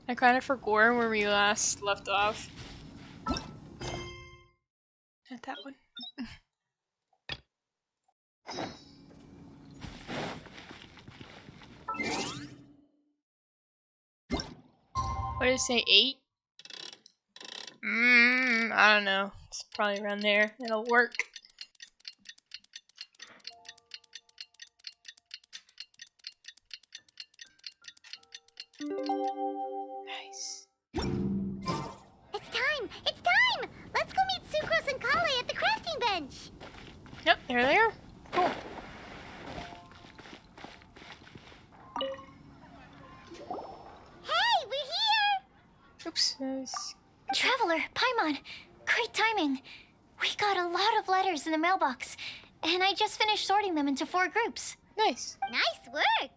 I kind of forgot where we last left off. Not that one. What did it say? 8? I don't know. It's probably around there. It'll work. Nice. It's time! It's time! Let's go meet Sucrose and Kale at the crafting bench! Yep, there they are. Cool. Hey, we're here! Oops. Traveler, Paimon, great timing. We got a lot of letters in the mailbox, and I just finished sorting them into 4 groups. Nice. Nice work!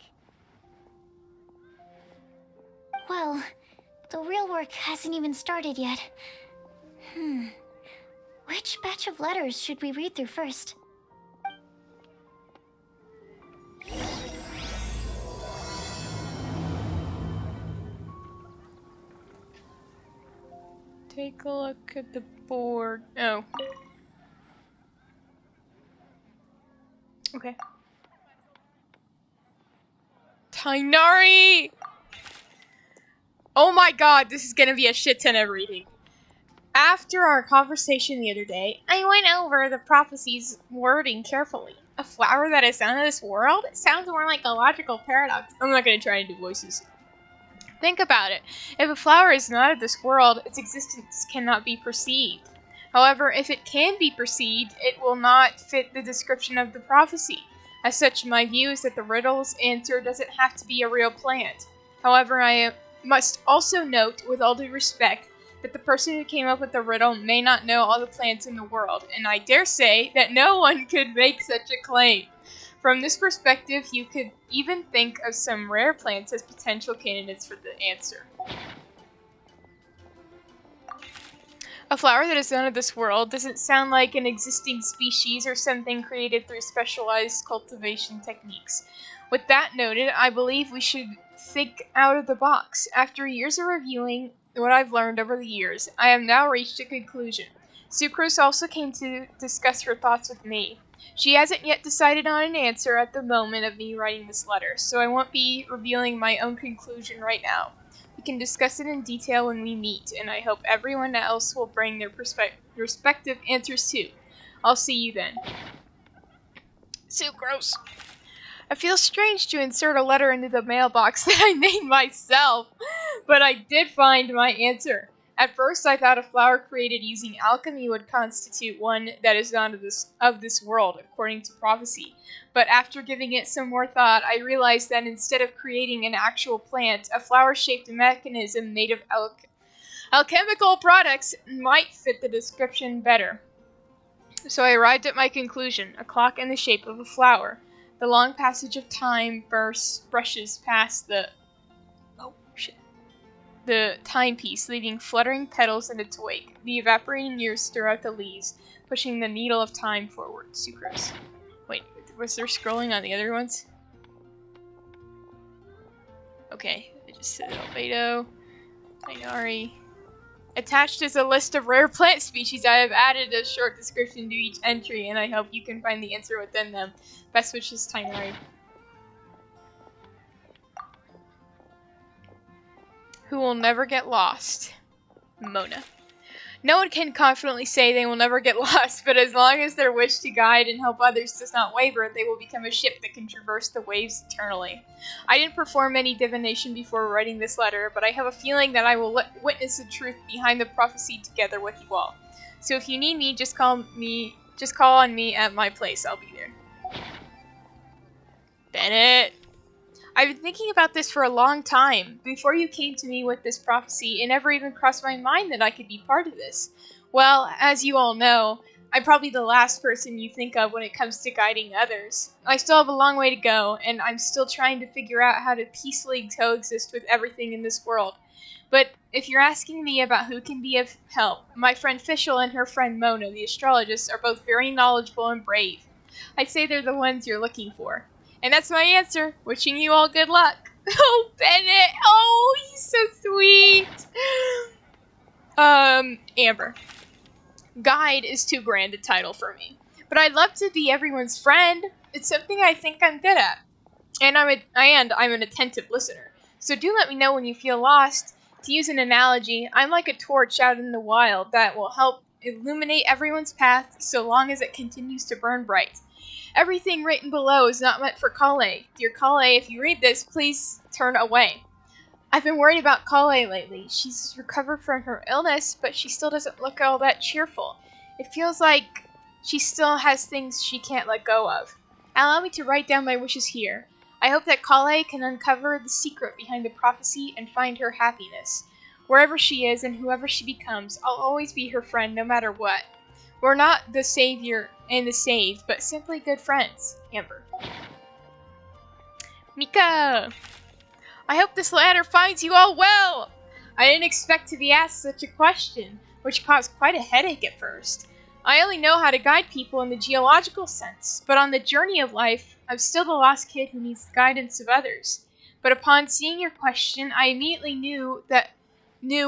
Well, the real work hasn't even started yet. Which batch of letters should we read through first? Take a look at the board. Oh. Okay. Tainari! Oh my god, this is gonna be a shit ton of reading. After our conversation the other day, I went over the prophecy's wording carefully. A flower that is not of this world? It sounds more like a logical paradox. I'm not gonna try and do voices. Think about it. If a flower is not of this world, its existence cannot be perceived. However, if it can be perceived, it will not fit the description of the prophecy. As such, my view is that the riddle's answer doesn't have to be a real plant. However, I must also note, with all due respect, that the person who came up with the riddle may not know all the plants in the world, and I dare say that no one could make such a claim. From this perspective, you could even think of some rare plants as potential candidates for the answer. A flower that is not of this world doesn't sound like an existing species or something created through specialized cultivation techniques. With that noted, I believe we should think out of the box. After years of reviewing what I've learned over the years, I have now reached a conclusion. Sucrose also came to discuss her thoughts with me. She hasn't yet decided on an answer at the moment of me writing this letter, so I won't be revealing my own conclusion right now. We can discuss it in detail when we meet, and I hope everyone else will bring their respective answers too. I'll see you then. Sucrose. I feel strange to insert a letter into the mailbox that I made myself, but I did find my answer. At first, I thought a flower created using alchemy would constitute one that is not of this world, according to prophecy. But after giving it some more thought, I realized that instead of creating an actual plant, a flower-shaped mechanism made of alchemical products might fit the description better. So I arrived at my conclusion, a clock in the shape of a flower. The long passage of time brushes past the timepiece, leaving fluttering petals in its wake. The evaporating years stir out the leaves, pushing the needle of time forward. Sucrose. Wait, was there scrolling on the other ones? Okay, I just said Albedo, Tainari. Attached is a list of rare plant species. I have added a short description to each entry, and I hope you can find the answer within them. Best wishes, Tainari. Who will never get lost. Mona. No one can confidently say they will never get lost, but as long as their wish to guide and help others does not waver, they will become a ship that can traverse the waves eternally. I didn't perform any divination before writing this letter, but I have a feeling that I will witness the truth behind the prophecy together with you all. So if you need me, just call on me at my place. I'll be there. Bennett. I've been thinking about this for a long time. Before you came to me with this prophecy, it never even crossed my mind that I could be part of this. Well, as you all know, I'm probably the last person you think of when it comes to guiding others. I still have a long way to go, and I'm still trying to figure out how to peacefully coexist with everything in this world. But if you're asking me about who can be of help, my friend Fischl and her friend Mona, the astrologist, are both very knowledgeable and brave. I'd say they're the ones you're looking for. And that's my answer. Wishing you all good luck. Oh, Bennett. Oh, he's so Amber. Guide is too grand a title for me. But I'd love to be everyone's friend. It's something I think I'm good at. And I'm an attentive listener. So do let me know when you feel lost. To use an analogy, I'm like a torch out in the wild that will help illuminate everyone's path so long as it continues to burn bright. Everything written below is not meant for Kale. Dear Kale, if you read this, please turn away. I've been worried about Kale lately. She's recovered from her illness, but she still doesn't look all that cheerful. It feels like she still has things she can't let go of. Allow me to write down my wishes here. I hope that Kale can uncover the secret behind the prophecy and find her happiness. Wherever she is and whoever she becomes, I'll always be her friend no matter what. We're not the savior and the saved, but simply good friends. Amber. Mika! I hope this letter finds you all well! I didn't expect to be asked such a question, which caused quite a headache at first. I only know how to guide people in the geological sense, but on the journey of life, I'm still the lost kid who needs the guidance of others. But upon seeing your question, I immediately knew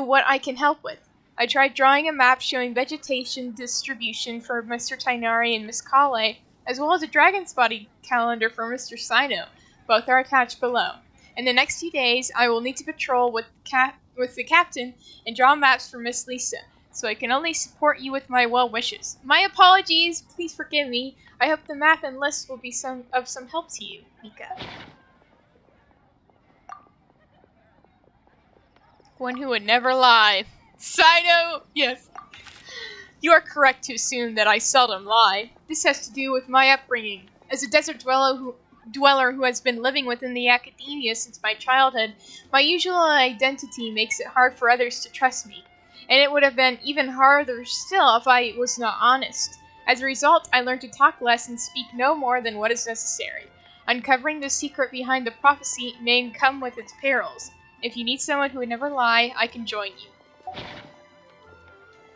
what I can help with. I tried drawing a map showing vegetation distribution for Mr. Tainari and Miss Kale, as well as a dragon spotting calendar for Mr. Sino. Both are attached below. In the next few days, I will need to patrol with the captain and draw maps for Miss Lisa, so I can only support you with my well wishes. My apologies, please forgive me. I hope the map and list will be of some help to you, Mika. One who would never lie. Sino! Yes. You are correct to assume that I seldom lie. This has to do with my upbringing. As a desert dweller who has been living within the academia since my childhood, my usual identity makes it hard for others to trust me. And it would have been even harder still if I was not honest. As a result, I learned to talk less and speak no more than what is necessary. Uncovering the secret behind the prophecy may come with its perils. If you need someone who would never lie, I can join you.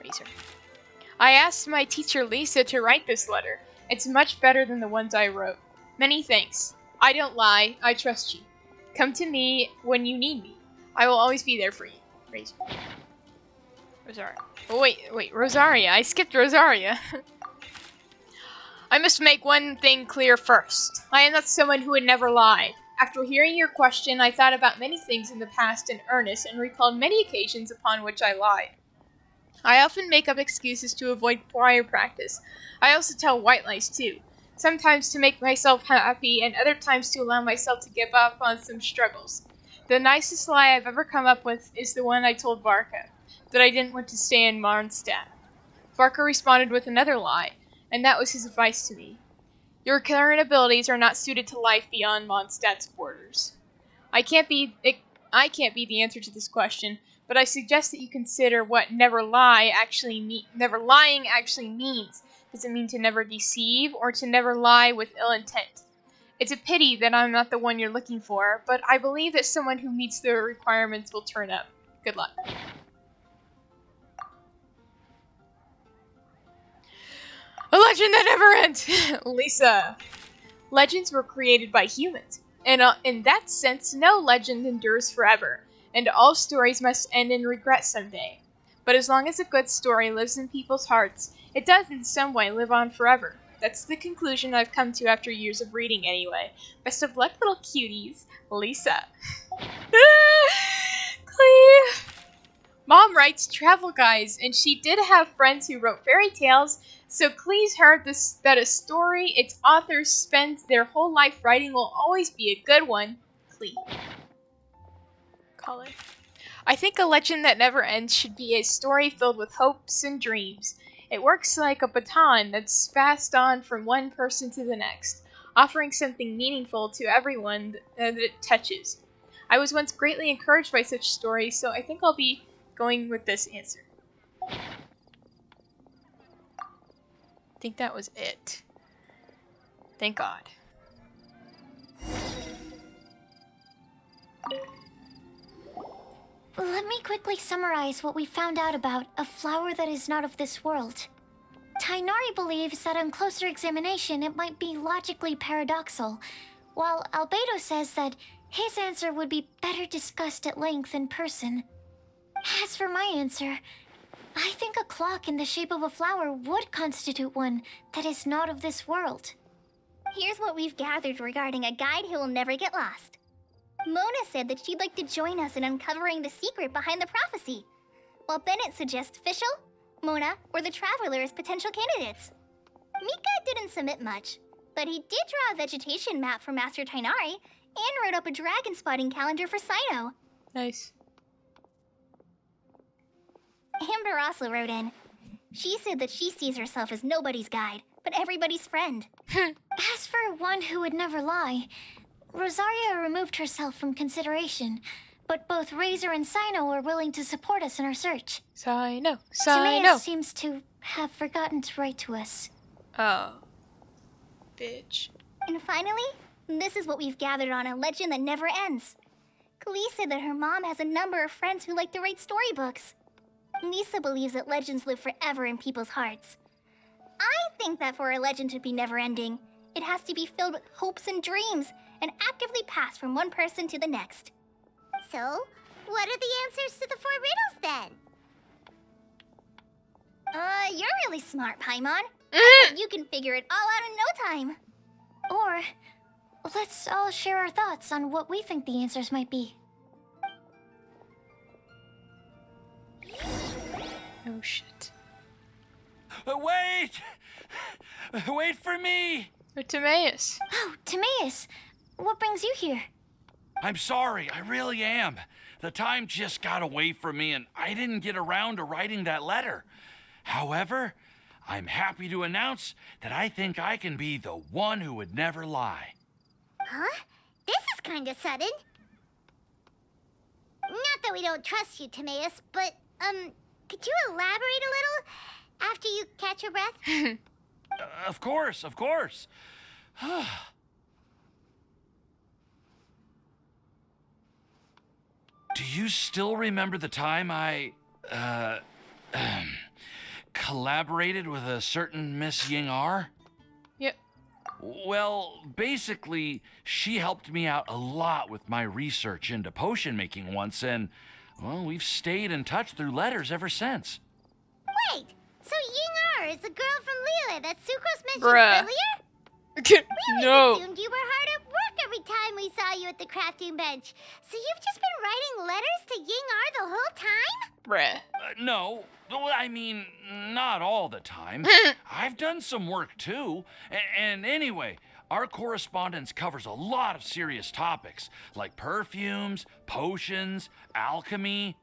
Razor. I asked my teacher Lisa to write this letter. It's much better than the ones I wrote. Many thanks. I don't lie. I trust you. Come to me when you need me. I will always be there for you. Razor. Rosaria. Oh, wait, Rosaria. I skipped Rosaria. I must make one thing clear first. I am not someone who would never lie. After hearing your question, I thought about many things in the past in earnest and recalled many occasions upon which I lied. I often make up excuses to avoid prior practice. I also tell white lies too. Sometimes to make myself happy and other times to allow myself to give up on some struggles. The nicest lie I've ever come up with is the one I told Varka, that I didn't want to stay in Marnstadt. Varka responded with another lie, and that was his advice to me. Your current abilities are not suited to life beyond Mondstadt's borders. I can't be the answer to this question, but I suggest that you consider what never lying actually means. Does it mean to never deceive, or to never lie with ill intent? It's a pity that I'm not the one you're looking for, but I believe that someone who meets the requirements will turn up. Good luck. A legend that never ends! Lisa. Legends were created by humans, and in that sense, no legend endures forever, and all stories must end in regret someday. But as long as a good story lives in people's hearts, it does in some way live on forever. That's the conclusion I've come to after years of reading anyway. Best of luck, little cuties. Lisa. Cleve. Mom writes travel guides, and she did have friends who wrote fairy tales, so Clee's heard that a story its authors spend their whole life writing will always be a good one. Clee. Colin. I think a legend that never ends should be a story filled with hopes and dreams. It works like a baton that's passed on from one person to the next, offering something meaningful to everyone that it touches. I was once greatly encouraged by such stories, so I think I'll be going with this answer. I think that was it. Thank God. Let me quickly summarize what we found out about a flower that is not of this world. Tainari believes that on closer examination it might be logically paradoxal, while Albedo says that his answer would be better discussed at length in person. As for my answer, I think a clock in the shape of a flower would constitute one that is not of this world. Here's what we've gathered regarding a guide who will never get lost. Mona said that she'd like to join us in uncovering the secret behind the prophecy, while Bennett suggests Fischl, Mona, or the Traveler as potential candidates. Mika didn't submit much, but he did draw a vegetation map for Master Tainari and wrote up a dragon spotting calendar for Sino. Nice. Amber also wrote in. She said that she sees herself as nobody's guide, but everybody's friend. As for one who would never lie, Rosaria removed herself from consideration, but both Razor and Sino are willing to support us in our search. Sino. Timaeus seems to have forgotten to write to us. Oh. Bitch. And finally, this is what we've gathered on a legend that never ends. Klee said that her mom has a number of friends who like to write storybooks. Lisa believes that legends live forever in people's hearts. I think that for a legend to be never-ending, it has to be filled with hopes and dreams and actively passed from one person to the next. So, what are the answers to the 4 riddles then? You're really smart, Paimon. You can figure it all out in no time. Or, let's all share our thoughts on what we think the answers might be. Oh shit. Wait! Wait for me! Or Timaeus. Oh, Timaeus, what brings you here? I'm sorry, I really am. The time just got away from me and I didn't get around to writing that letter. However, I'm happy to announce that I think I can be the one who would never lie. Huh? This is kinda sudden. Not that we don't trust you, Timaeus, but, could you elaborate a little after you catch your breath? Of course, of course. Do you still remember the time I, collaborated with a certain Miss Ying-ar? Yep. Well, basically, she helped me out a lot with my research into potion making once, and, well, we've stayed in touch through letters ever since. Wait, so Ying-ar is the girl from Lila that Sucrose mentioned Bruh. earlier? We No. assumed you were hard at work every time we saw you at the crafting bench. So you've just been writing letters to Ying-ar the whole time? Bruh. No, well, I mean, not all the time. I've done some work too. And anyway, our correspondence covers a lot of serious topics, like perfumes, potions, alchemy.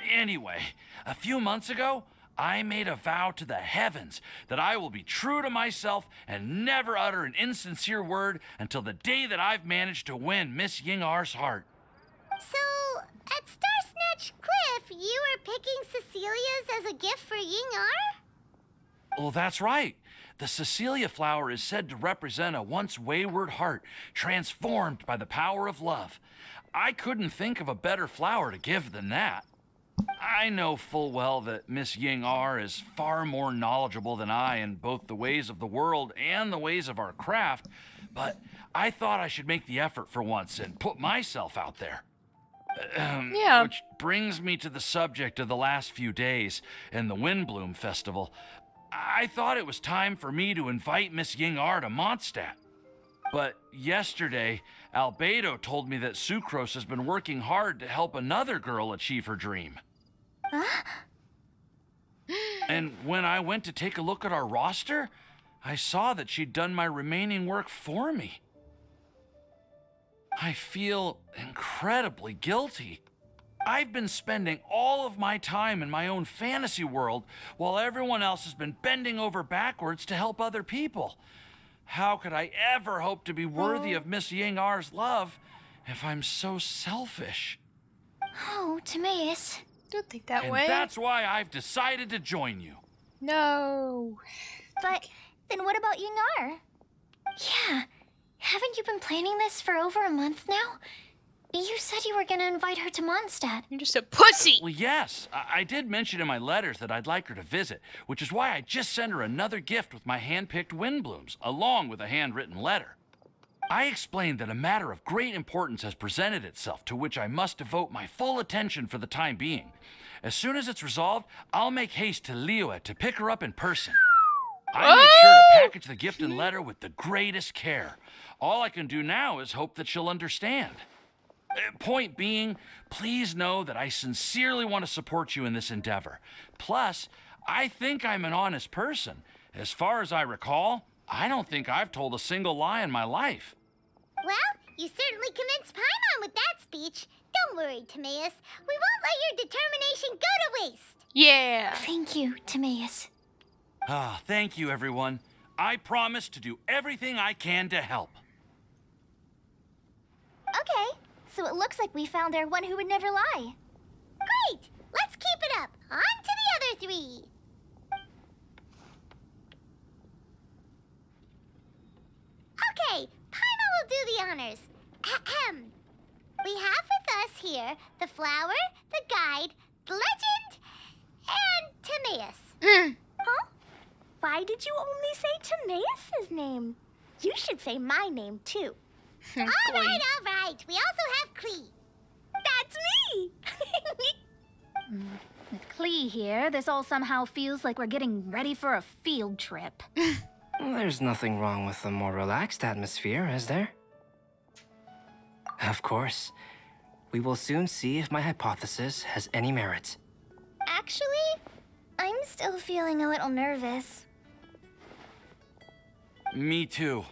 Anyway, a few months ago, I made a vow to the heavens that I will be true to myself and never utter an insincere word until the day that I've managed to win Miss Ying-ar's heart. So, at Star Snatch Cliff, you were picking Cecilia's as a gift for Ying-ar? Well, that's right. The Cecilia flower is said to represent a once wayward heart transformed by the power of love. I couldn't think of a better flower to give than that. I know full well that Miss Ying-ar is far more knowledgeable than I in both the ways of the world and the ways of our craft, but I thought I should make the effort for once and put myself out there. Yeah. Which brings me to the subject of the last few days and the Windblume Festival. I thought it was time for me to invite Miss Ying-ar to Mondstadt. But yesterday, Albedo told me that Sucrose has been working hard to help another girl achieve her dream. And when I went to take a look at our roster, I saw that she'd done my remaining work for me. I feel incredibly guilty. I've been spending all of my time in my own fantasy world while everyone else has been bending over backwards to help other people. How could I ever hope to be worthy of Miss Ying-ar's love if I'm so selfish? Oh, Timaeus. Don't think that And way. that's why I've decided to join you. No. But then what about Ying-ar? Yeah, haven't you been planning this for over a month now? You said you were gonna invite her to Mondstadt. You're just a pussy. Well, yes, I did mention in my letters that I'd like her to visit, which is why I just sent her another gift with my hand-picked Windblooms, along with a handwritten letter. I explained that a matter of great importance has presented itself to which I must devote my full attention for the time being. As soon as it's resolved, I'll make haste to Liyue to pick her up in person. I made sure to package the gift and letter with the greatest care. All I can do now is hope that she'll understand. Point being, please know that I sincerely want to support you in this endeavor. Plus, I think I'm an honest person. As far as I recall, I don't think I've told a single lie in my life. Well, you certainly convinced Paimon with that speech. Don't worry, Timaeus. We won't let your determination go to waste. Yeah. Thank you, Timaeus. Ah, thank you, everyone. I promise to do everything I can to help. Okay, so it looks like we found our one who would never lie. Great! Let's keep it up. On to the other three. Okay, Paimon will do the honors. Ahem. We have with us here the flower, the guide, the legend, and Timaeus. Huh? Why did you only say Timaeus' name? You should say my name, too. All right. We also have Klee. That's me! With Klee here, this all somehow feels like we're getting ready for a field trip. There's nothing wrong with a more relaxed atmosphere, is there? Of course. We will soon see if my hypothesis has any merit. Actually, I'm still feeling a little nervous. Me too.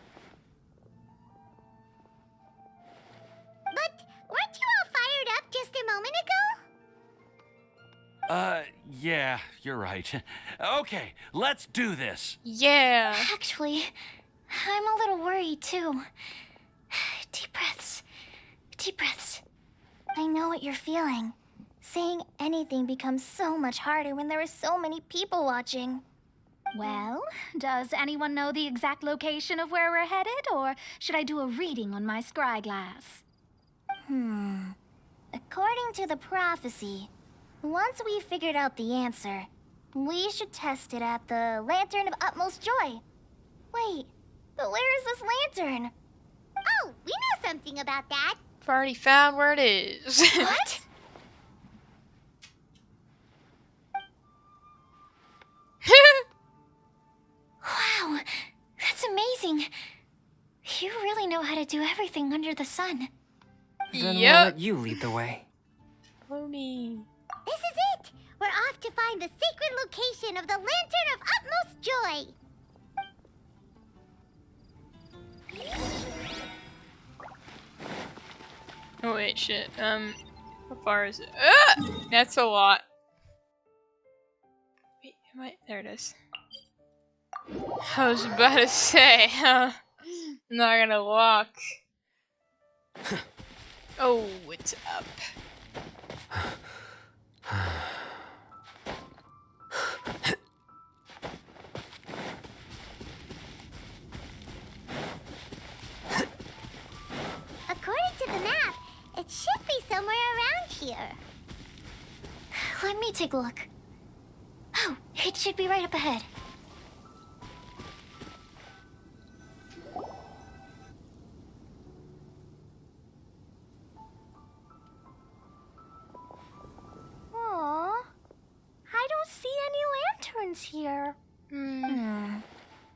But weren't you all fired up just a moment ago? Yeah, you're right. Okay, let's do this. Yeah. Actually, I'm a little worried too. Deep breaths. Deep breaths. I know what you're feeling. Saying anything becomes so much harder when there are so many people watching. Well, does anyone know the exact location of where we're headed, or should I do a reading on my scry glass? According to the prophecy, once we've figured out the answer, we should test it at the Lantern of Utmost Joy. Wait, but where is this lantern? Oh, we know something about that. I've already found where it is. What? Wow, that's amazing. You really know how to do everything under the sun. Then we'll Yep. let you lead the way. Follow me. This is it. We're off to find the sacred location of the Lantern of Utmost Joy. Oh wait, shit. How far is it? That's a lot. Wait, there it is. I was about to say, I'm not gonna walk. Oh, it's up. According to the map, it should be somewhere around here. Let me take a look. Oh, it should be right up ahead. Aww. I don't see any lanterns here.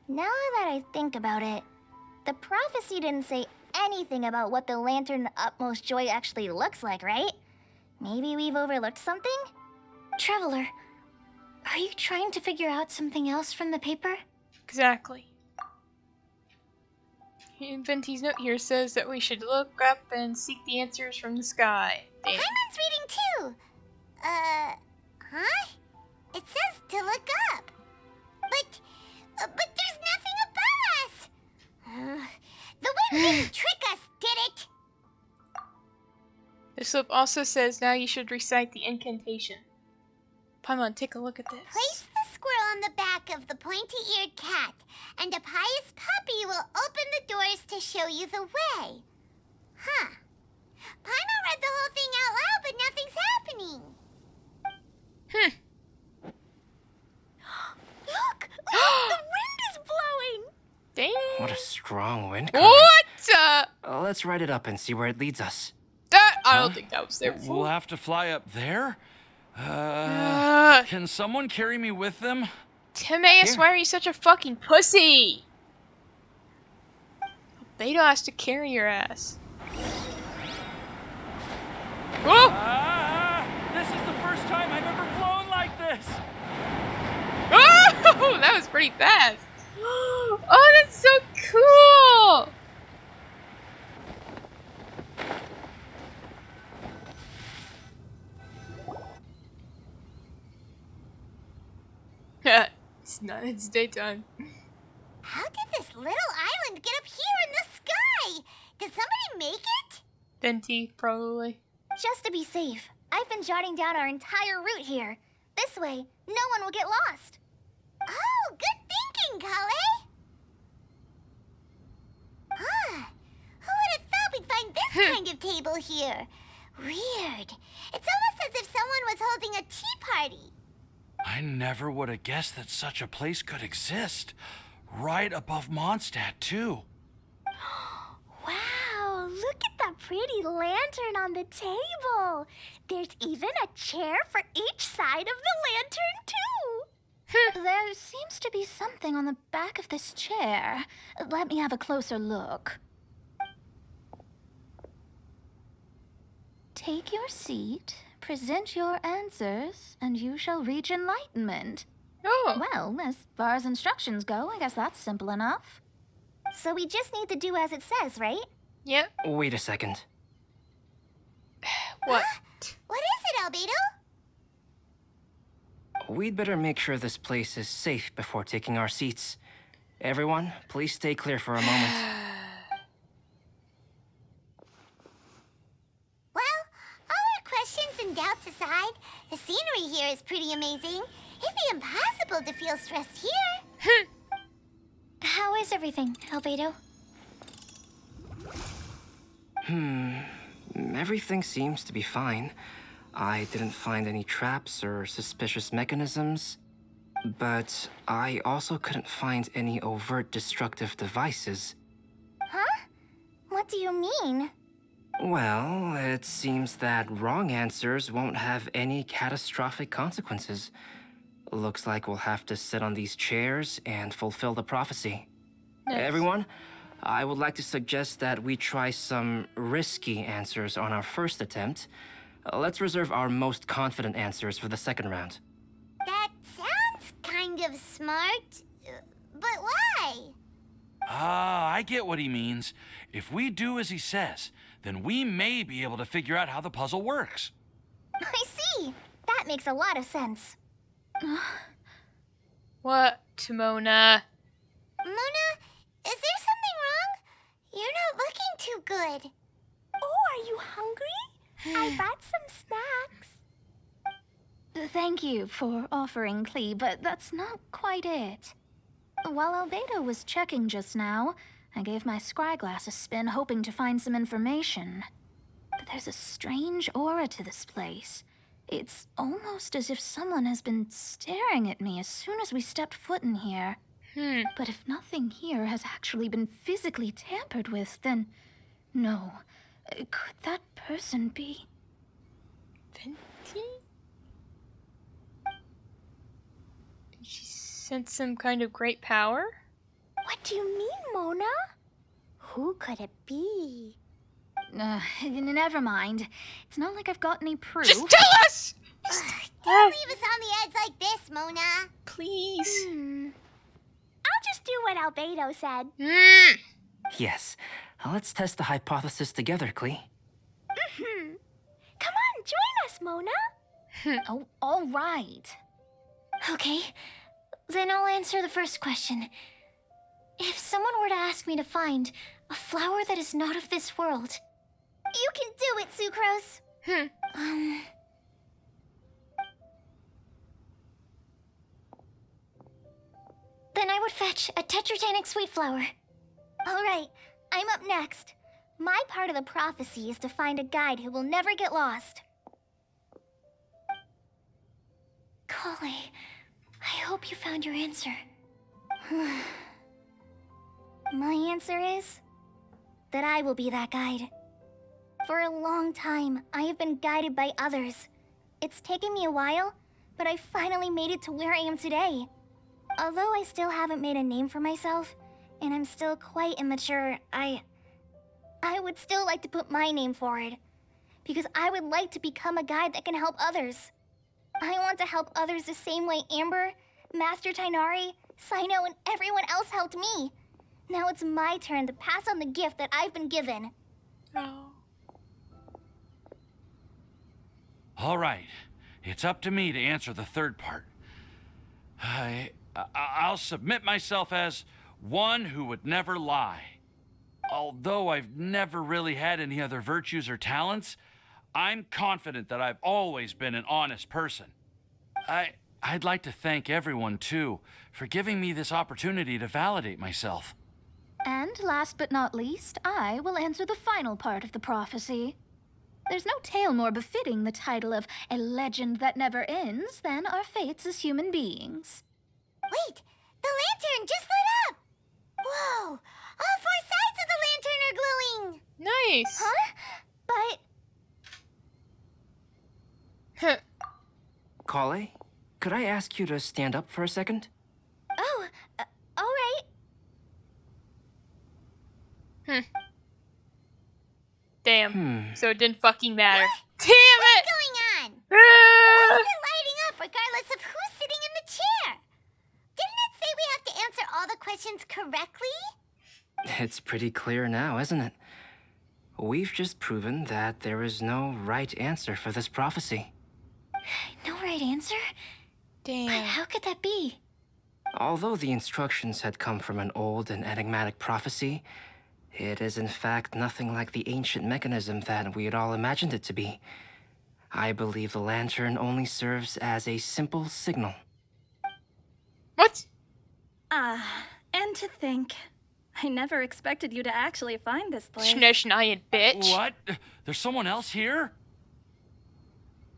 Now that I think about it, the prophecy didn't say anything about what the Lantern of Utmost Joy actually looks like, right? Maybe we've overlooked something? Traveler, are you trying to figure out something else from the paper? Exactly. Venti's note here says that we should look up and seek the answers from the sky. Damn. Paimon's reading too. Huh? It says to look up. But there's nothing above us. The wind didn't trick us, did it? The slip also says now you should recite the incantation. Paimon, take a look at this. Place the squirrel on the back of the pointy-eared cat, and a pious puppy will open the doors to show you the way. Huh. Paimon read the whole thing out loud, but nothing's happening. Look! The wind is blowing! Damn. What a strong wind current. What? Let's write it up and see where it leads us. I don't think that was there We'll before. have to fly up there? Uh, Can someone carry me with them? Timaeus, Here. why are you such a fucking pussy? Beto has to carry your ass. Whoa! This is the first time I've ever flown like this. Oh, that was pretty fast. Oh, that's so cool. It's daytime. How did this little island get up here in the sky? Did somebody make it? Venti, probably. Just to be safe, I've been jotting down our entire route here. This way, no one will get lost. Oh, good thinking, Cully. Huh. Who would have thought we'd find this kind of table here? Weird. It's almost as if someone was holding a tea party. I never would have guessed that such a place could exist. Right above Mondstadt, too. Wow, look at that pretty lantern on the table. There's even a chair for each side of the lantern, too. There seems to be something on the back of this chair. Let me have a closer look. Take your seat, present your answers, and you shall reach enlightenment. Oh. Well, as far as instructions go, I guess that's simple enough. So we just need to do as it says, right? Yep. Wait a second. What? What is it, Albedo? We'd better make sure this place is safe before taking our seats. Everyone, please stay clear for a moment. Well, all our questions and doubts aside, the scenery here is pretty amazing. It'd be impossible to feel stressed here. How is everything, Albedo? Everything seems to be fine. I didn't find any traps or suspicious mechanisms, but I also couldn't find any overt destructive devices. Huh? What do you mean? Well, it seems that wrong answers won't have any catastrophic consequences. Looks like we'll have to sit on these chairs and fulfill the prophecy. Nice. Everyone, I would like to suggest that we try some risky answers on our first attempt. Let's reserve our most confident answers for the second round. That sounds kind of smart, but why? Ah, I get what he means. If we do as he says, then we may be able to figure out how the puzzle works. I see. That makes a lot of sense. What, Mona? Mona, is there something wrong? You're not looking too good. Oh, are you hungry? I brought some snacks. Thank you for offering, Klee, but that's not quite it. While Albedo was checking just now, I gave my scryglass a spin hoping to find some information. But there's a strange aura to this place. It's almost as if someone has been staring at me as soon as we stepped foot in here. But if nothing here has actually been physically tampered with, then no. Could that person be? Venti? Did she sense some kind of great power? What do you mean, Mona? Who could it be? Never mind. It's not like I've got any proof. Just tell us! Don't leave us on the edge like this, Mona. Please. I'll just do what Albedo said. Yes, let's test the hypothesis together, Klee. Come on, join us, Mona. Oh, all right. Okay, then I'll answer the first question. If someone were to ask me to find a flower that is not of this world, You can do it, Sucrose. then I would fetch a tetragenic sweet flower. All right, I'm up next. My part of the prophecy is to find a guide who will never get lost. Kali, I hope you found your answer. My answer is that I will be that guide. For a long time, I have been guided by others. It's taken me a while, but I finally made it to where I am today. Although I still haven't made a name for myself, and I'm still quite immature, I would still like to put my name forward. Because I would like to become a guide that can help others. I want to help others the same way Amber, Master Tainari, Sino, and everyone else helped me. Now it's my turn to pass on the gift that I've been given. Oh. All right, it's up to me to answer the third part. I'll submit myself as one who would never lie. Although I've never really had any other virtues or talents, I'm confident that I've always been an honest person. I'd like to thank everyone, too, for giving me this opportunity to validate myself. And last but not least, I will answer the final part of the prophecy. There's no tale more befitting the title of a legend that never ends than our fates as human beings. Wait, the lantern just lit up! Whoa! All four sides of the lantern are glowing! Nice. Huh? But Kale, could I ask you to stand up for a second? oh, all right. Damn. So it didn't fucking matter. Damn What's it! going on? Why is it lighting up regardless of who's sitting in the chair? Didn't it say we have to answer all the questions correctly? It's pretty clear now, isn't it? We've just proven that there is no right answer for this prophecy. No right answer? But Damn. how could that be? Although the instructions had come from an old and enigmatic prophecy, it is in fact nothing like the ancient mechanism that we had all imagined it to be. I believe the lantern only serves as a simple signal. What? And to think, I never expected you to actually find this place. Schnishnian bitch. What? There's someone else here?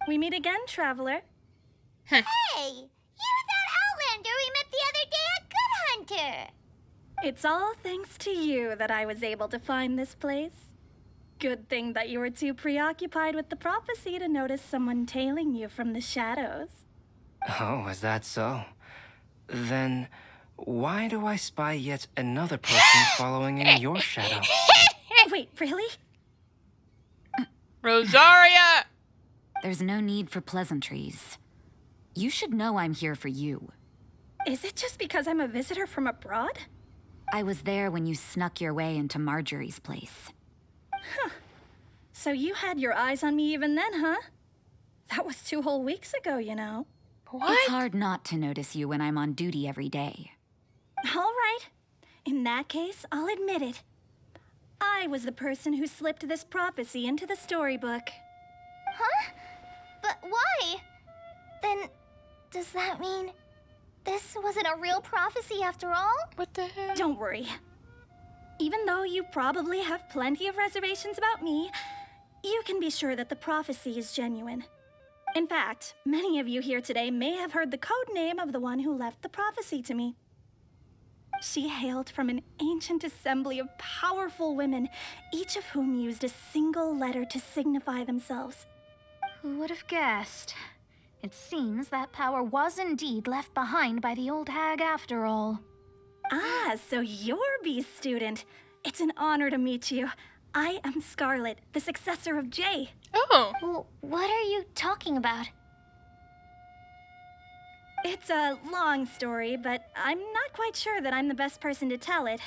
We meet again, traveler. Hey, you're that Outlander we met the other day at Good Hunter. It's all thanks to you that I was able to find this place. Good thing that you were too preoccupied with the prophecy to notice someone tailing you from the shadows. Oh, is that so? Then why do I spy yet another person following in your shadow? Wait, really? Rosaria! There's no need for pleasantries. You should know I'm here for you. Is it just because I'm a visitor from abroad? I was there when you snuck your way into Marjorie's place. So you had your eyes on me even then, huh? That was 2 whole weeks ago, you know. What? It's hard not to notice you when I'm on duty every day. All right. In that case, I'll admit it. I was the person who slipped this prophecy into the storybook. Huh? But why? Then, does that mean this wasn't a real prophecy after all? What the hell? Don't worry. Even though you probably have plenty of reservations about me, you can be sure that the prophecy is genuine. In fact, many of you here today may have heard the code name of the one who left the prophecy to me. She hailed from an ancient assembly of powerful women, each of whom used a single letter to signify themselves. Who would have guessed? It seems that power was indeed left behind by the old hag after all. Ah, so you're B's student. It's an honor to meet you. I am Scarlet, the successor of Jay. Oh. Well, what are you talking about? It's a long story, but I'm not quite sure that I'm the best person to tell it.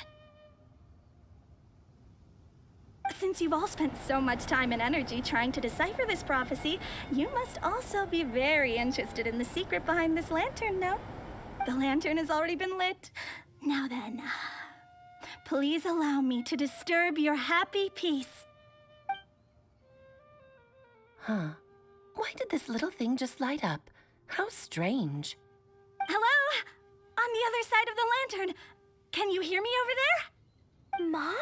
Since you've all spent so much time and energy trying to decipher this prophecy, you must also be very interested in the secret behind this lantern, no? The lantern has already been lit. Now then, please allow me to disturb your happy peace. Huh. Why did this little thing just light up? How strange. Hello? On the other side of the lantern. Can you hear me over there? Mom?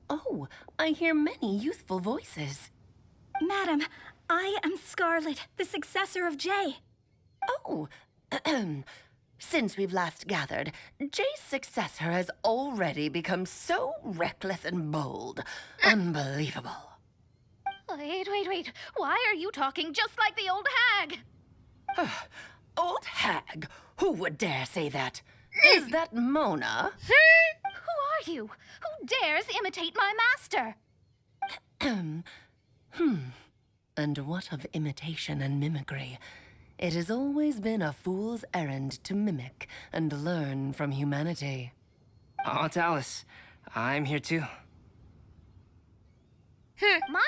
Oh, I hear many youthful voices. Madam, I am Scarlet, the successor of Jay. Oh, Since we've last gathered, Jay's successor has already become so reckless and bold. Unbelievable. Wait. Why are you talking just like the old hag? Old hag? Who would dare say that? Is that Mona? Who are you? Who dares imitate my master? And what of imitation and mimicry? It has always been a fool's errand to mimic and learn from humanity. Aunt Alice, I'm here too. Mom,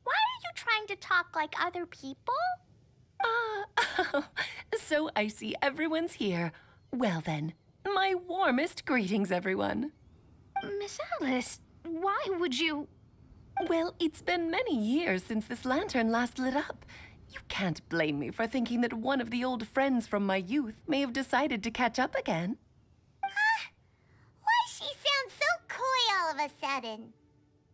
why are you trying to talk like other people? So I see everyone's here. Well then, my warmest greetings, everyone. Miss Alice, why would you... Well, it's been many years since this lantern last lit up. You can't blame me for thinking that one of the old friends from my youth may have decided to catch up again. Why she sounds so coy all of a sudden?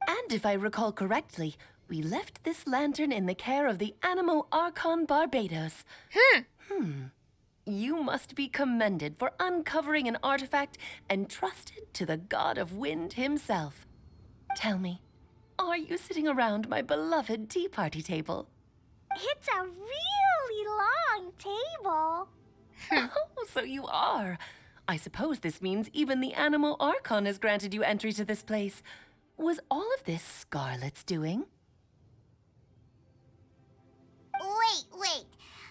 And if I recall correctly, we left this lantern in the care of the Animo Archon Barbados. You must be commended for uncovering an artifact entrusted to the god of wind himself. Tell me, are you sitting around my beloved tea party table? It's a really long table. Oh, so you are. I suppose this means even the Animo Archon has granted you entry to this place. Was all of this Scarlet's doing? Wait.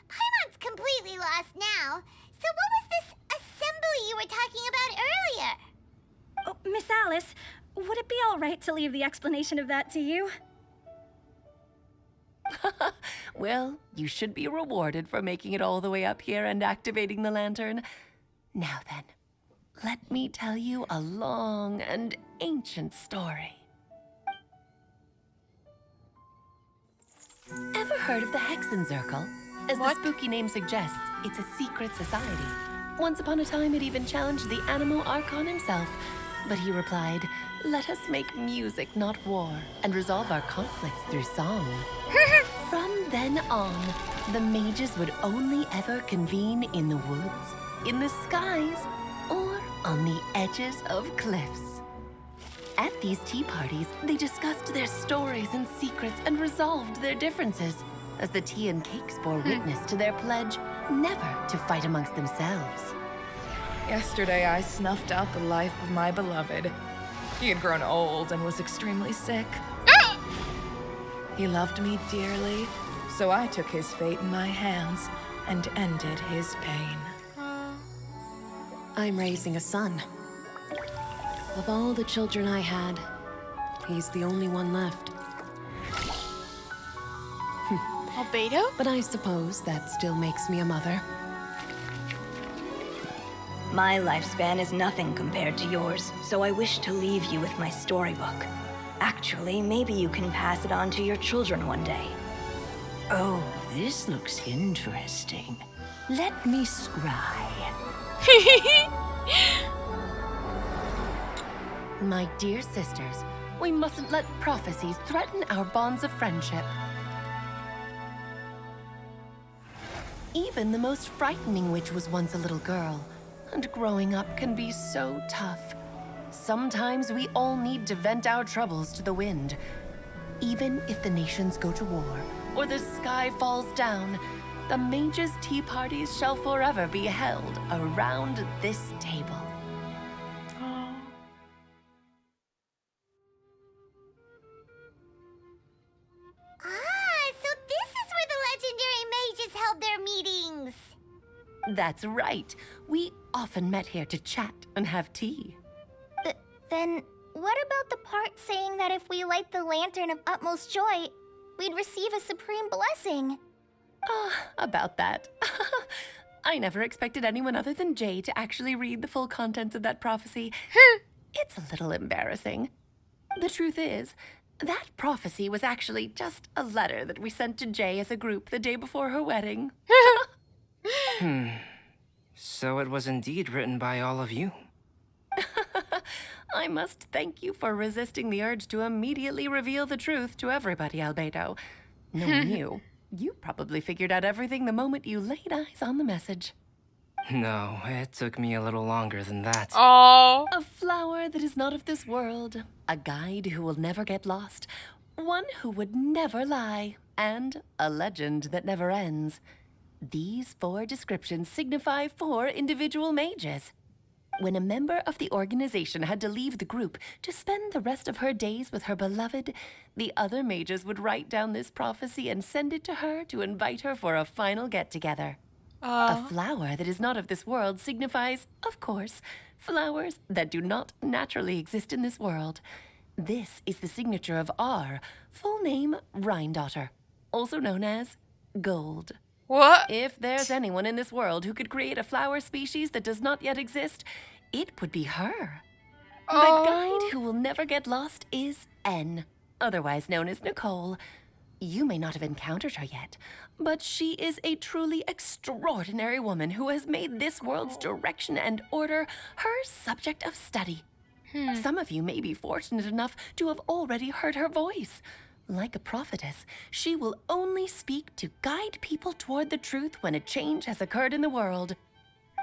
Paimon's completely lost now. So what was this assembly you were talking about earlier? Oh, Miss Alice, would it be all right to leave the explanation of that to you? Well, you should be rewarded for making it all the way up here and activating the lantern. Now then, let me tell you a long and ancient story. Ever heard of the Hexenzirkel? As the spooky name suggests, it's a secret society. Once upon a time, it even challenged the Animo Archon himself. But he replied, "Let us make music, not war, and resolve our conflicts through song." From then on, the mages would only ever convene in the woods, in the skies, or on the edges of cliffs. At these tea parties, they discussed their stories and secrets and resolved their differences, as the tea and cakes bore witness to their pledge never to fight amongst themselves. Yesterday, I snuffed out the life of my beloved. He had grown old and was extremely sick. He loved me dearly, so I took his fate in my hands and ended his pain. I'm raising a son. Of all the children I had, he's the only one left. Albedo? But I suppose that still makes me a mother. My lifespan is nothing compared to yours, so I wish to leave you with my storybook. Actually, maybe you can pass it on to your children one day. Oh, this looks interesting. Let me scry. My dear sisters, we mustn't let prophecies threaten our bonds of friendship. Even the most frightening witch was once a little girl, and growing up can be so tough. Sometimes we all need to vent our troubles to the wind. Even if the nations go to war, or the sky falls down, the mages' tea parties shall forever be held around this table. So this is where the legendary mages held their meetings. That's right. We often met here to chat and have tea. Then what about the part saying that if we light the lantern of utmost joy, we'd receive a supreme blessing? About that. I never expected anyone other than Jay to actually read the full contents of that prophecy. It's a little embarrassing. The truth is, that prophecy was actually just a letter that we sent to Jay as a group the day before her wedding. So it was indeed written by all of you. I must thank you for resisting the urge to immediately reveal the truth to everybody, Albedo. Knowing you, you probably figured out everything the moment you laid eyes on the message. No, it took me a little longer than that. Oh. A flower that is not of this world, a guide who will never get lost, one who would never lie, and a legend that never ends. These 4 descriptions signify 4 individual mages. When a member of the organization had to leave the group to spend the rest of her days with her beloved, the other mages would write down this prophecy and send it to her to invite her for a final get-together. A flower that is not of this world signifies, of course, flowers that do not naturally exist in this world. This is the signature of our full name, Rhine-daughter, also known as Gold. What? If there's anyone in this world who could create a flower species that does not yet exist, it would be her. The guide who will never get lost is N, otherwise known as Nicole. You may not have encountered her yet, but she is a truly extraordinary woman who has made this world's direction and order her subject of study. Some of you may be fortunate enough to have already heard her voice. Like a prophetess, she will only speak to guide people toward the truth when a change has occurred in the world.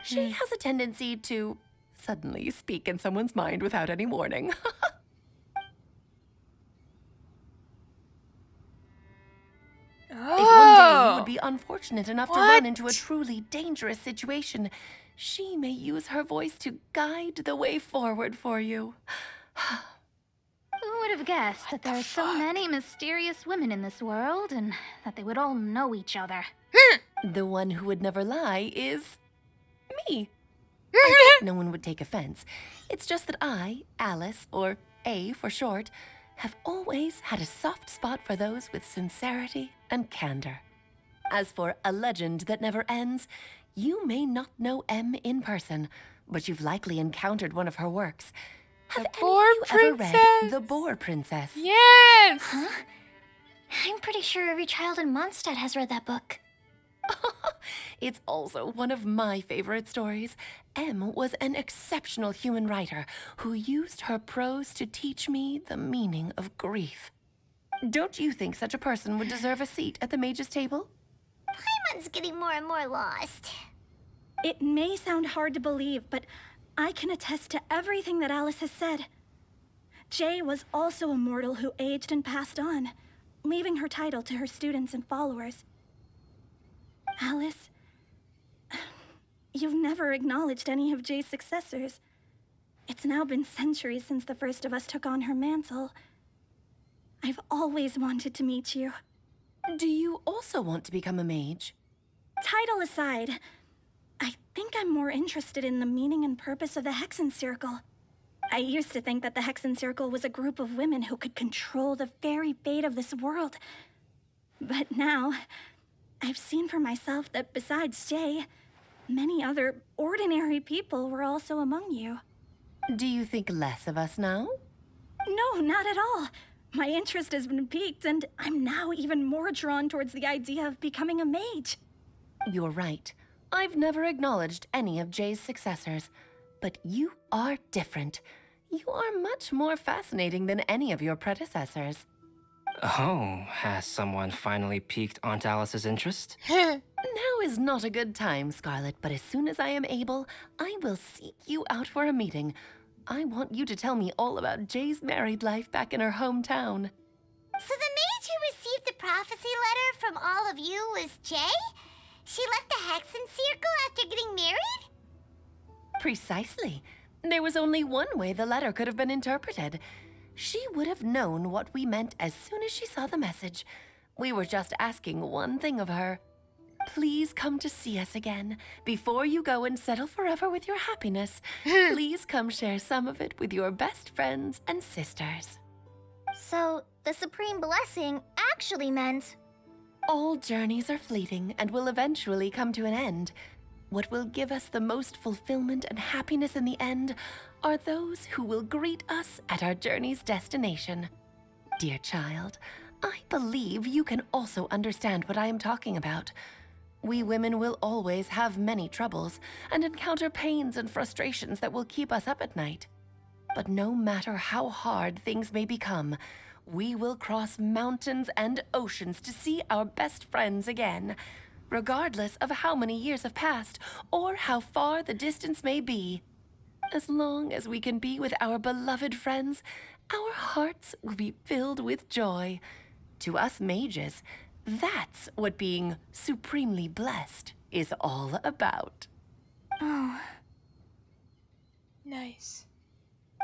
She has a tendency to suddenly speak in someone's mind without any warning. If one day you would be unfortunate enough to run into a truly dangerous situation, she may use her voice to guide the way forward for you. Who would have guessed that there are so many mysterious women in this world and that they would all know each other? The one who would never lie is me. I hope no one would take offense. It's just that I, Alice, or A for short, have always had a soft spot for those with sincerity and candor. As for a legend that never ends, you may not know M in person, but you've likely encountered one of her works. Have any of you ever read The Boar Princess? Yes! Huh? I'm pretty sure every child in Mondstadt has read that book. It's also one of my favorite stories. M was an exceptional human writer who used her prose to teach me the meaning of grief. Don't you think such a person would deserve a seat at the mage's table? Paimon's getting more and more lost. It may sound hard to believe, but I can attest to everything that Alice has said. Jay was also a mortal who aged and passed on, leaving her title to her students and followers. Alice, you've never acknowledged any of Jay's successors. It's now been centuries since the first of us took on her mantle. I've always wanted to meet you. Do you also want to become a mage? Title aside, I think I'm more interested in the meaning and purpose of the Hexen Circle. I used to think that the Hexen Circle was a group of women who could control the very fate of this world. But now, I've seen for myself that besides Jay, many other ordinary people were also among you. Do you think less of us now? No, not at all. My interest has been piqued, and I'm now even more drawn towards the idea of becoming a mage. You're right. I've never acknowledged any of Jay's successors, but you are different. You are much more fascinating than any of your predecessors. Oh, has someone finally piqued Aunt Alice's interest? Now is not a good time, Scarlet, but as soon as I am able, I will seek you out for a meeting. I want you to tell me all about Jay's married life back in her hometown. So the mage who received the prophecy letter from all of you was Jay? She left the Hexen Circle after getting married? Precisely. There was only one way the letter could have been interpreted. She would have known what we meant as soon as she saw the message. We were just asking one thing of her. Please come to see us again. Before you go and settle forever with your happiness, please come share some of it with your best friends and sisters. So, the Supreme Blessing actually meant... All journeys are fleeting and will eventually come to an end. What will give us the most fulfillment and happiness in the end are those who will greet us at our journey's destination. Dear child, I believe you can also understand what I am talking about. We women will always have many troubles and encounter pains and frustrations that will keep us up at night. But no matter how hard things may become, we will cross mountains and oceans to see our best friends again. regardless of how many years have passed or how far the distance may be. As long as we can be with our beloved friends, our hearts will be filled with joy. To us mages, that's what being supremely blessed is all about. Oh. Nice.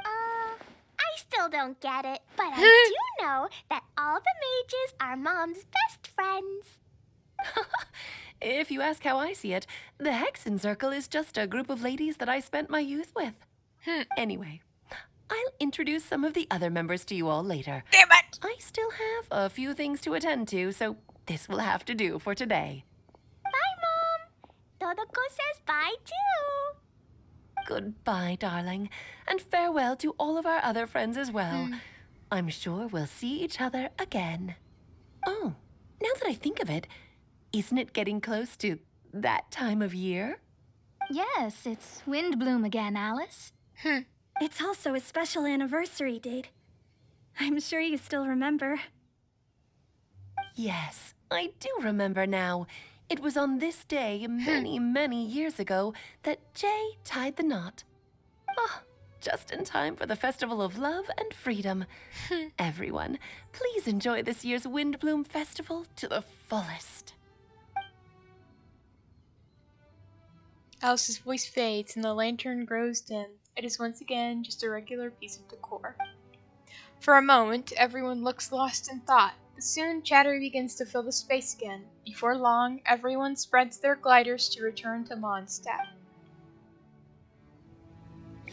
I still don't get it, but I do know that all the mages are Mom's best friends. If you ask how I see it, the Hexen Circle is just a group of ladies that I spent my youth with. Anyway, I'll introduce some of the other members to you all later. Damn it! I still have a few things to attend to, so this will have to do for today. Bye, Mom. Todoko says bye, too. Goodbye, darling, and farewell to all of our other friends as well. I'm sure we'll see each other again. Oh, now that I think of it, isn't it getting close to that time of year? Yes, it's Windblume again, Alice. It's also a special anniversary date. I'm sure you still remember. Yes, I do remember now. It was on this day many, many years ago that Jay tied the knot. Ah, just in time for the Festival of Love and Freedom. Everyone, please enjoy this year's Windblume Festival to the fullest. Alice's voice fades and the lantern grows dim. It is once again just a regular piece of decor. For a moment, everyone looks lost in thought. Soon, chatter begins to fill the space again. Before long, everyone spreads their gliders to return to Mondstadt.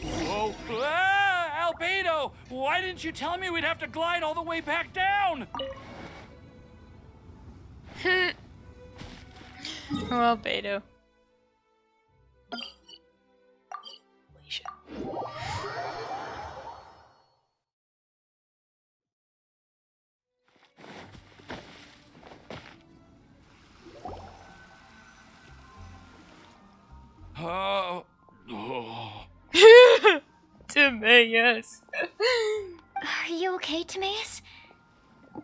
Whoa! Ah, Albedo! Why didn't you tell me we'd have to glide all the way back down? Well, Beto. Timaeus. Are you okay, Timaeus?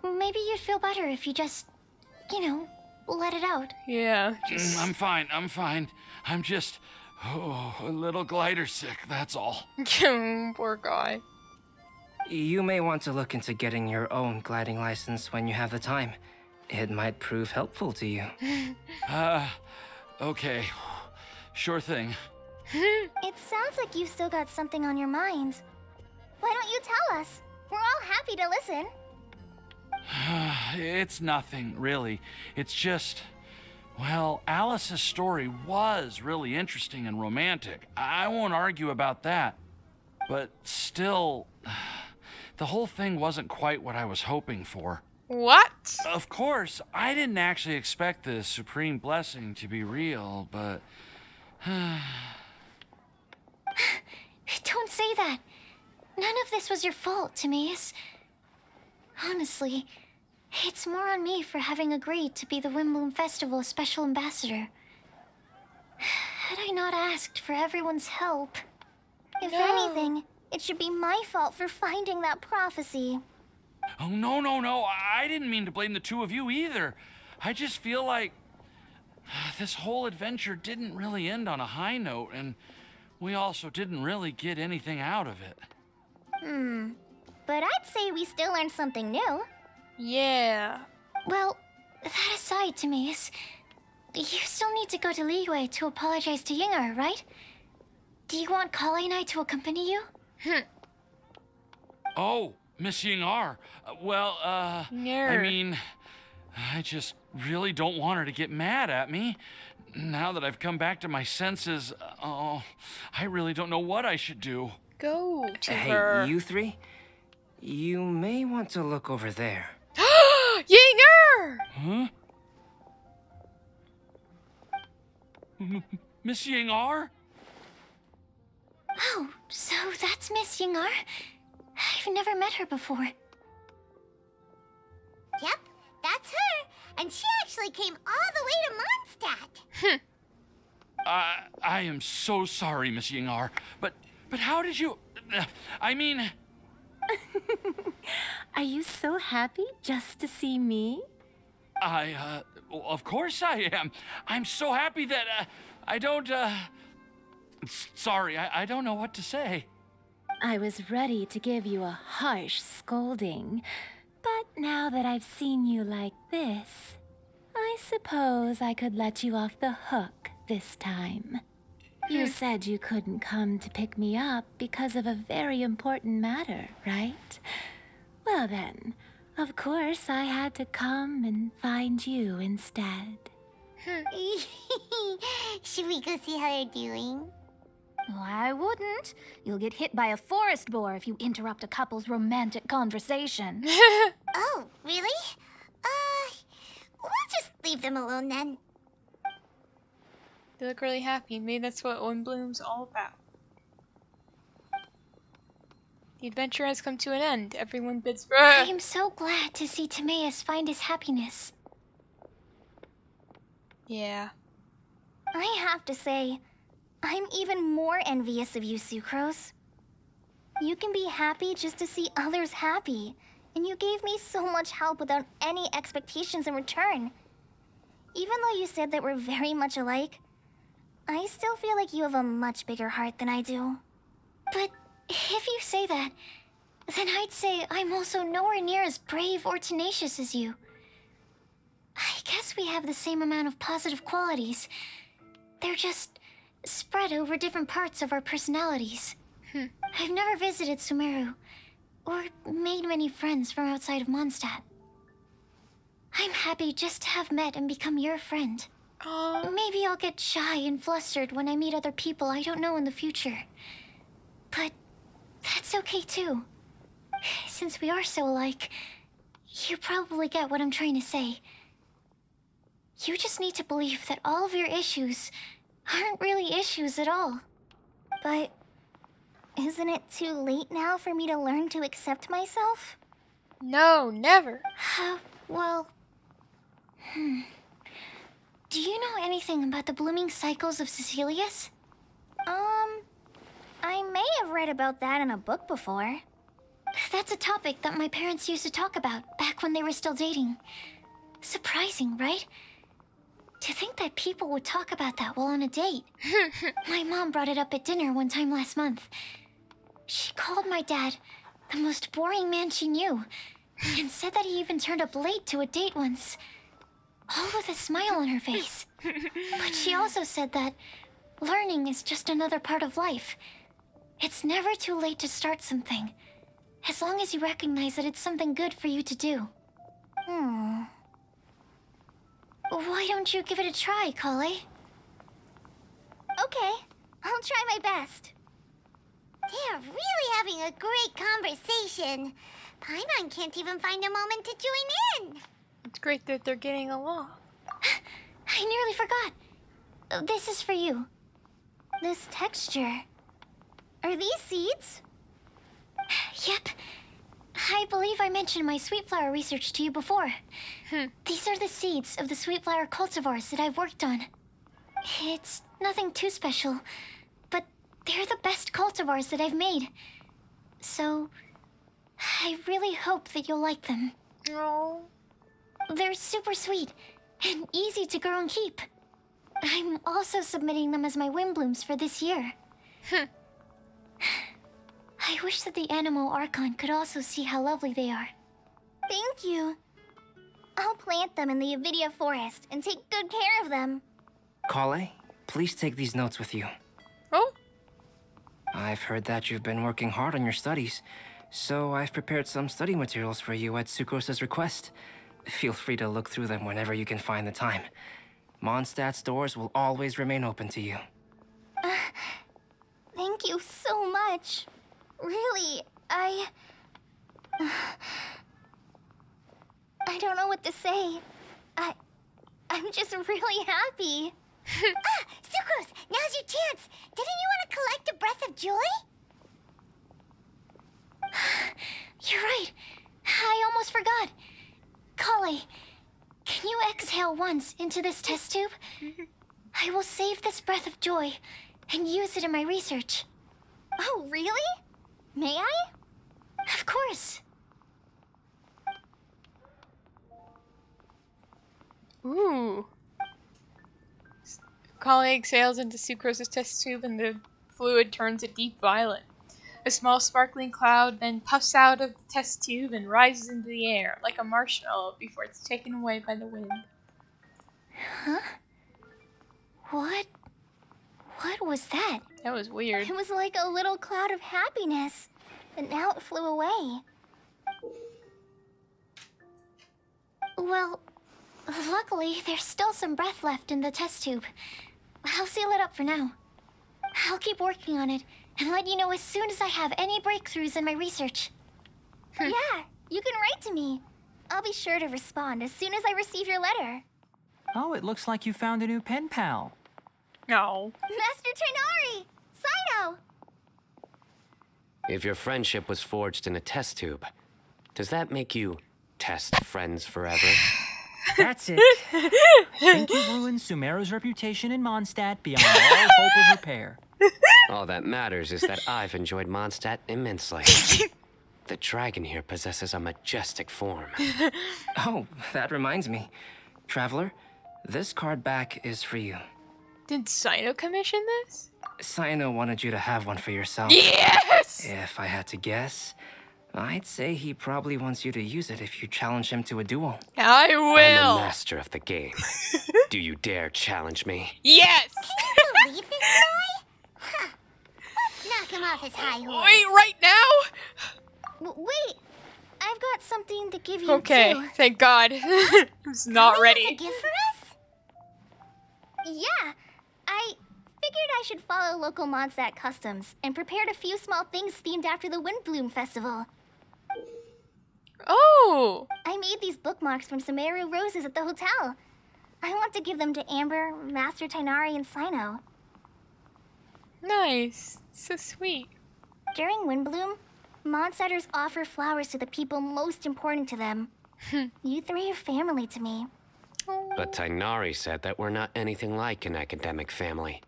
Maybe you'd feel better if you just, let it out. Yeah. I'm fine. I'm just a little glider sick, that's all. Poor guy. You may want to look into getting your own gliding license when you have the time. It might prove helpful to you. Okay. Sure thing. It sounds like you've still got something on your mind. Why don't you tell us? We're all happy to listen. It's nothing, really. It's just, well, Alice's story was really interesting and romantic. I won't argue about that. But still, the whole thing wasn't quite what I was hoping for. What? Of course, I didn't actually expect the supreme blessing to be real, but... Don't say that. None of this was your fault, Timaeus. Honestly, it's more on me for having agreed to be the Windblume Festival's special ambassador. Had I not asked for everyone's help... If anything, it should be my fault for finding that prophecy. Oh, no. I didn't mean to blame the two of you either. I just feel like this whole adventure didn't really end on a high note, and we also didn't really get anything out of it. But I'd say we still learned something new. Yeah. Well, that aside, Timaeus, you still need to go to Liyue to apologize to Yinger, right? Do you want Kali and I to accompany you? Oh, Miss Yingar. I mean, I just really don't want her to get mad at me. Now that I've come back to my senses, I really don't know what I should do. Go to her. Hey, you three? You may want to look over there. Yinger! Huh? Miss Yingar? Oh, so that's Miss Yinger? I've never met her before. Yep, that's her. And she actually came all the way to Mondstadt. I am so sorry, Miss Yingar. But how did you... I mean... Are you so happy just to see me? Of course I am. I'm so happy that, I don't, sorry, I don't know what to say. I was ready to give you a harsh scolding, but now that I've seen you like this, I suppose I could let you off the hook this time. You said you couldn't come to pick me up because of a very important matter, right? Well then, of course I had to come and find you instead. Should we go see how they're doing? Oh, I wouldn't. You'll get hit by a forest boar if you interrupt a couple's romantic conversation. Oh, really? We'll just leave them alone then. They look really happy. Maybe that's what Windblume's all about. The adventure has come to an end. Everyone bids for. I am so glad to see Timaeus find his happiness. Yeah. I have to say, I'm even more envious of you, Sucrose. You can be happy just to see others happy, and you gave me so much help without any expectations in return. Even though you said that we're very much alike, I still feel like you have a much bigger heart than I do. But if you say that, then I'd say I'm also nowhere near as brave or tenacious as you. I guess we have the same amount of positive qualities. They're just spread over different parts of our personalities. I've never visited Sumeru, or made many friends from outside of Mondstadt. I'm happy just to have met and become your friend. Maybe I'll get shy and flustered when I meet other people I don't know in the future. But that's okay too. Since we are so alike, you probably get what I'm trying to say. You just need to believe that all of your issues aren't really issues at all. But isn't it too late now for me to learn to accept myself? No, never. Well... Do you know anything about the blooming cycles of Cecilius? I may have read about that in a book before. That's a topic that my parents used to talk about back when they were still dating. Surprising, right? To think that people would talk about that while on a date. My mom brought it up at dinner one time last month. She called my dad the most boring man she knew, and said that he even turned up late to a date once, all with a smile on her face. But she also said that learning is just another part of life. It's never too late to start something, as long as you recognize that it's something good for you to do. Why don't you give it a try, Kale? Okay, I'll try my best. They're really having a great conversation. Paimon can't even find a moment to join in. It's great that they're getting along. I nearly forgot. This is for you. This texture. Are these seeds? Yep. I believe I mentioned my sweet flower research to you before. These are the seeds of the sweet flower cultivars that I've worked on. It's nothing too special, but they're the best cultivars that I've made. So, I really hope that you'll like them. Oh. They're super sweet and easy to grow and keep. I'm also submitting them as my Windblooms for this year. I wish that the Animo Archon could also see how lovely they are. Thank you. I'll plant them in the Avidia forest and take good care of them. Kale, please take these notes with you. Oh? I've heard that you've been working hard on your studies, so I've prepared some study materials for you at Sucrose's request. Feel free to look through them whenever you can find the time. Mondstadt's doors will always remain open to you. Thank you so much. Really, I don't know what to say. I'm just really happy. Sucrose, now's your chance. Didn't you want to collect a breath of joy? You're right. I almost forgot. Kale, can you exhale once into this test tube? I will save this breath of joy and use it in my research. Oh, really? May I? Of course. Ooh. Colleague sails into Sucrose's test tube and the fluid turns a deep violet. A small sparkling cloud then puffs out of the test tube and rises into the air like a marshmallow before it's taken away by the wind. Huh? What was that? That was weird. It was like a little cloud of happiness, but now it flew away. Well, luckily, there's still some breath left in the test tube. I'll seal it up for now. I'll keep working on it and let you know as soon as I have any breakthroughs in my research. Yeah, you can write to me. I'll be sure to respond as soon as I receive your letter. Oh, it looks like you found a new pen pal. No. Master Tighnari! Cyno! If your friendship was forged in a test tube, does that make you test friends forever? That's it. Think you've ruined Sumeru's reputation in Mondstadt beyond all hope of repair. All that matters is that I've enjoyed Mondstadt immensely. The dragon here possesses a majestic form. Oh, that reminds me. Traveler, this card back is for you. Did Cyno commission this? Cyno wanted you to have one for yourself. Yes! If I had to guess, I'd say he probably wants you to use it if you challenge him to a duel. I will! I'm a master of the game. Do you dare challenge me? Yes! Can you believe this guy? Huh. Let's knock him off his high horse. Wait, right now? Wait! I've got something to give you, Okay, too. thank God. I was not Is ready. a gift for us? Yeah. I figured I should follow local Mondstadt customs and prepared a few small things themed after the Windblume festival. Oh! I made these bookmarks from Sumeru roses at the hotel. I want to give them to Amber, Master Tighnari, and Cyno. Nice. So sweet. During Windblume, Mondstadters offer flowers to the people most important to them. You three are family to me. But Tighnari said that we're not anything like an academic family.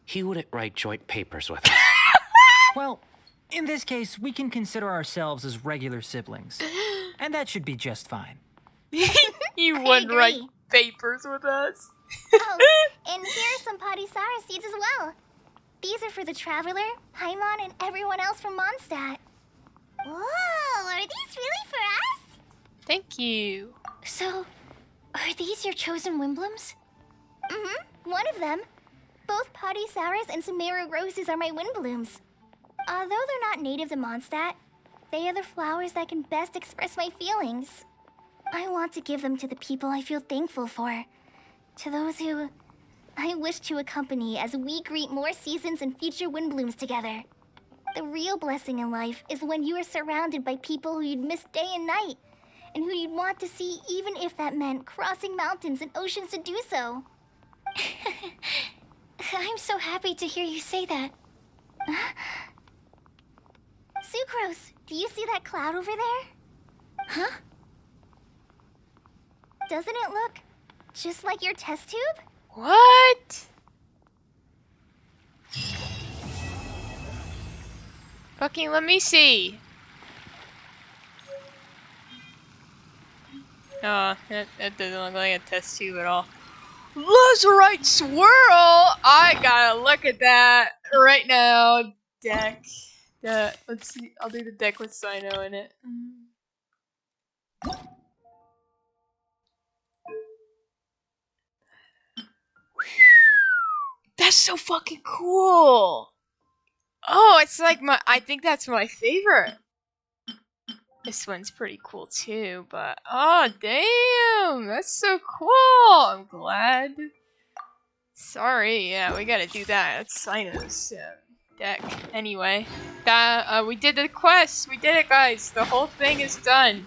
He wouldn't write joint papers with us. Well, in this case, we can consider ourselves as regular siblings. And that should be just fine. You wouldn't write papers with us. Oh, and here are some Padisara seeds as well. These are for the Traveler, Paimon, and everyone else from Mondstadt. Whoa, are these really for us? Thank you. So, are these your chosen Windblooms? Mm-hmm, one of them. Both Padisauras and Sumeru roses are my Windblooms. Although they're not native to Mondstadt, they are the flowers that can best express my feelings. I want to give them to the people I feel thankful for. To those who I wish to accompany as we greet more seasons and future Windblooms together. The real blessing in life is when you are surrounded by people who you'd miss day and night, and who you'd want to see even if that meant crossing mountains and oceans to do so. I'm so happy to hear you say that. Sucrose, do you see that cloud over there? Huh? Doesn't it look just like your test tube? What? Fucking let me see. That doesn't look like a test tube at all. Lazurite swirl! I gotta look at that right now. Deck. Let's see. I'll do the deck with Cyno in it. That's so fucking cool! Oh, it's like I think that's my favorite. This one's pretty cool too, but oh damn, that's so cool! I'm glad. Sorry, yeah, we gotta do that. That's Cyno's deck. Anyway, we did the quest. We did it, guys. The whole thing is done.